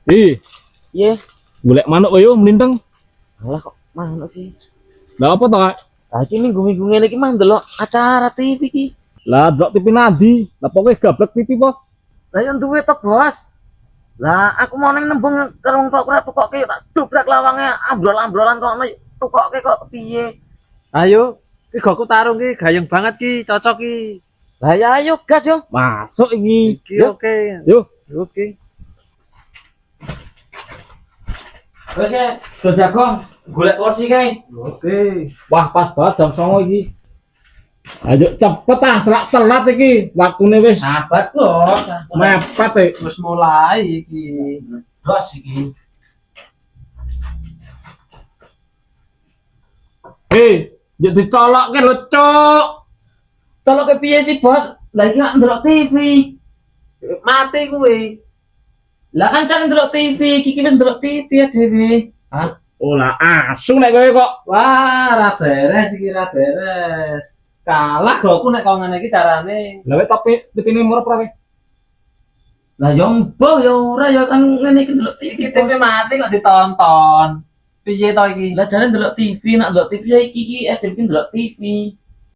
Iya. golek manuk koyo mlintang. Alah kok manuk sih. Lah apa to, Kak? Lah iki minggu-minggu ngene iki mang ndelok acara TV iki. Lah delok TV nadi, lah pokoke gablek TV po. Lah yang duwe to, Bos. Lah aku mau neng nembung karo wong tok ora tukoke tak dobrak lawange ambrol-ambrolan kono tukoke kok piye. Ayo, iki goku tarung ki gayeng banget ki, cocok ki. Lah ya ayo gas yo. Masuk iki. Iki oke. Yo. Oke. Wes ya, do jagong golek kursi kae. Oke. Wah, pas banget jam 09.00 iki. Ayo cepet ah, serak telat iki. Waktune wis Sahabat, Bos. mepet e. Wis mulai iki. Bos iki. Yo dicolokke lho, Cuk. Tolok piye sih, Bos? Lah iki nak ndelok TV. Mati kuwi. Lah kan can ndelok TV, iki wis ndelok TV ya dhewe. Hah? Oh lah asu nek kowe kok. Wah, ra beres iki, ra beres. Kalah goku nek kok ngene iki carane. Lah wis tapi TV-ne murah pra kowe. Lah yo mbok yo ora ya kan ngene iki ndelok TV. Iki TV mati kok ditonton. Piye to iki? Lah jane ndelok TV, nak ndelok TV ya iki FM ndelok TV.